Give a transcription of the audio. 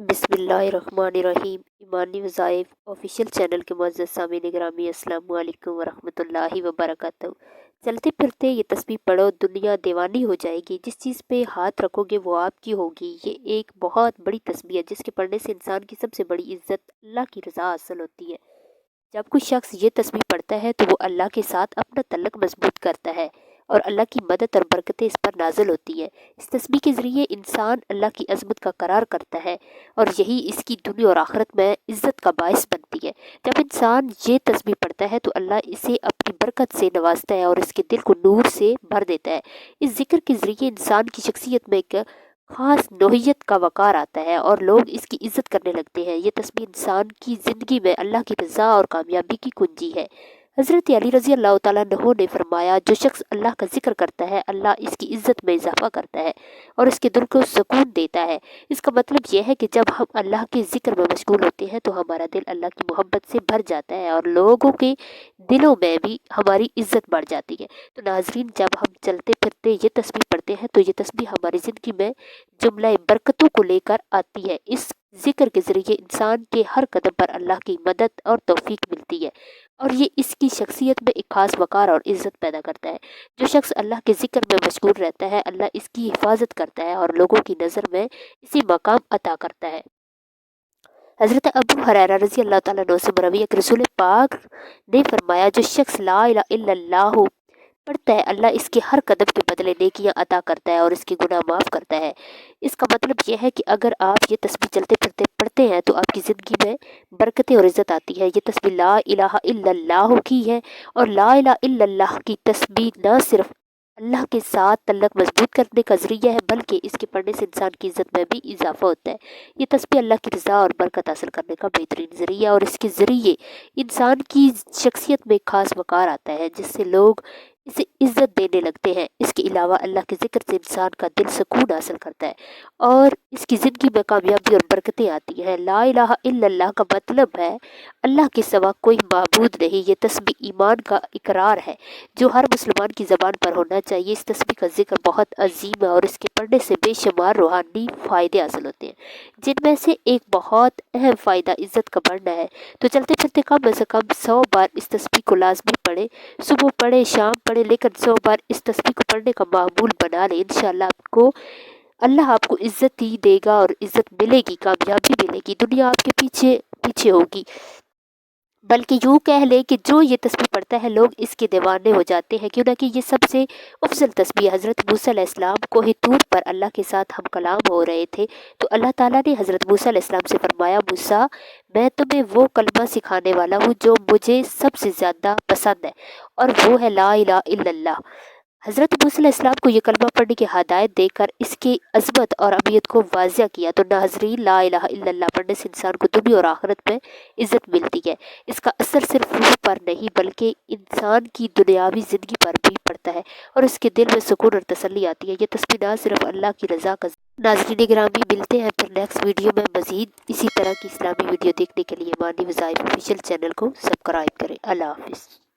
बिस्मिल्लाहिर्रहमानिर्रहीम। ईमानी वज़ाइफ official channel के मुअज़्ज़ज़ सामीन गिरामी, अस्सलामु अलैकुम वरहमतुल्लाहि वबरकातुहू। चलते फिरते ये तस्बीह पढ़ो, दुनिया दीवानी हो जाएगी। जिस चीज़ पे हाथ रखोगे वो आपकी होगी। ये एक बहुत बड़ी तस्बीह है जिसके पढ़ने से इंसान की सबसे बड़ी इज़्ज़त अल्लाह की रज़ा हासिल होती है। जब कोई शख्स ये तस्बीह पढ़ता है तो वो अल्लाह के साथ अपना तल्लुक़ मज़बूत करता है और अल्लाह की मदद और बरकतें इस पर नाज़िल होती है। इस तस्बीह के ज़रिए इंसान अल्लाह की अज़मत का करार करता है और यही इसकी दुनिया और आखिरत में इज़्ज़त का बाइस बनती है। जब इंसान ये तस्बीह पढ़ता है तो अल्लाह इसे अपनी बरकत से नवाजता है और इसके दिल को नूर से भर देता है। इस ज़िक्र के ज़रिए इंसान की शख्सियत में एक ख़ास नोहियत का वक़ार आता है और लोग इसकी इज़्ज़त करने लगते हैं। ये तस्बीह इंसान की ज़िंदगी में अल्लाह की रज़ा और कामयाबी की कुंजी है। हज़रत अली रज़ी अल्लाह तआला अन्हु ने फरमाया, जो शख्स अल्लाह का ज़िक्र करता है अल्लाह इसकी इज़्ज़त में इजाफ़ा करता है और इसके दिल को सुकून देता है। इसका मतलब यह है कि जब हम अल्लाह के ज़िक्र में मशगूल होते हैं तो हमारा दिल अल्लाह की मोहब्बत से भर जाता है और लोगों के दिलों में भी हमारी इज़्ज़त बढ़ जाती है। तो नाज़रीन, जब हम चलते फिरते ये तस्बीह पढ़ते हैं तो ये तस्बीह हमारी ज़िंदगी में जुमला बरकतों को लेकर आती है। इस ज़िक्र के ज़रिए इंसान के हर कदम पर अल्लाह की मदद और तौफ़ीक मिलती है और ये इसकी शख्सियत में एक ख़ास वक़ार और इज़्ज़त पैदा करता है। जो शख्स अल्लाह के ज़िक्र में मशगूल रहता है अल्लाह इसकी हिफाजत करता है और लोगों की नज़र में इसी मकाम अता करता है। हज़रत अबू हुरैरा रज़ी अल्लाह तआला अन्हु से मरवी है कि रसूल पाक ने फरमाया, जो शख्स ला इलाहा इल्लल्लाह पढ़ता है अल्लाह इसके हर कदम के बदले नेकियां अता करता है और इसके गुनाह माफ़ करता है। इसका मतलब यह है कि अगर आप ये तस्बीह चलते फिरते पढ़ते हैं तो आपकी ज़िंदगी में बरकतें और इज़्ज़त आती है। ये तस्बीह ला इलाहा इल्लल्लाह की है और ला इलाहा इल्लल्लाह की तस्बीह न सिर्फ अल्लाह के साथ तल्लुक़ मज़बूत करने का ज़रिया है बल्कि इसके पढ़ने से इंसान की इज़्ज़त में भी इजाफ़ा होता है। ये तस्बीह अल्लाह की रज़ा और बरकत हासिल करने का बेहतरीन ज़रिया है और इसके ज़रिए इंसान की शख्सियत में ख़ास वक़ार आता है जिससे लोग इसे इज़्ज़त देने लगते हैं। इसके अलावा अल्लाह के ज़िक्र से इंसान का दिल सुकून हासिल करता है और इसकी ज़िंदगी में कामयाबी और बरकतें आती हैं। ला इलाहा इल्लल्लाह का मतलब है अल्लाह के सिवा कोई माबूद नहीं। ये तस्बीह ईमान का इकरार है जो हर मुसलमान की ज़बान पर होना चाहिए। इस तस्बीह का ज़िक्र बहुत अजीम है और इसके पढ़ने से बेशुमार रूहानी फ़ायदे हासिल होते हैं, जिनमें से एक बहुत अहम फ़ायदा इज़्ज़त का बढ़ना है। तो चलते फिरते कम से कम 100 बार इस तस्बीह को लाज़मी पढ़ें। सुबह पढ़े, शाम पढ़े, लेकिन 100 बार इस तस्बीह को पढ़ने का मामूल बना लें। इंशाअल्लाह अल्लाह आपको इज़्ज़त ही देगा और इज़्ज़त मिलेगी, कामयाबी मिलेगी, दुनिया आपके पीछे पीछे होगी। बल्कि यूँ कह लें कि जो ये तस्बीह पढ़ता है लोग इसके दीवाने हो जाते हैं, क्यों ना कि ये सबसे अफजल तस्बीह। हज़रत मूसा अलैहिस्सलाम को ही तूर पर अल्लाह के साथ हम कलाम हो रहे थे तो अल्लाह ताला ने हज़रत मूसा अलैहिस्सलाम से फरमाया, मूसा मैं तुम्हें वो कलमा सिखाने वाला हूँ जो मुझे सबसे ज़्यादा पसंद है और वो है ला इलाहा इल्लल्लाह। हज़रत मूसा अलैहिस्सलाम को ये कलमा पढ़ने की हदायत देकर इसकी अज़मत और अहमियत को वाज़िया किया। तो नाज़रीन, ला इलाहा इल्लल्लाह पढ़ने से इंसान को दुनिया और आखिरत में इज़्ज़त मिलती है। इसका असर सिर्फ रूह पर नहीं बल्कि इंसान की दुनियावी ज़िंदगी पर भी पड़ता है और उसके दिल में सुकून और तसल्ली आती है। ये तस्बीह ना सिर्फ अल्लाह की रज़ा का। नाज़रीन गिरामी, मिलते हैं फिर नेक्स्ट वीडियो में मज़ीद इसी तरह की इस्लामी वीडियो देखने के लिए ईमानी वज़ाइफ ऑफिशियल चैनल को सब्सक्राइब करें। अल्लाह हाफ़िज़।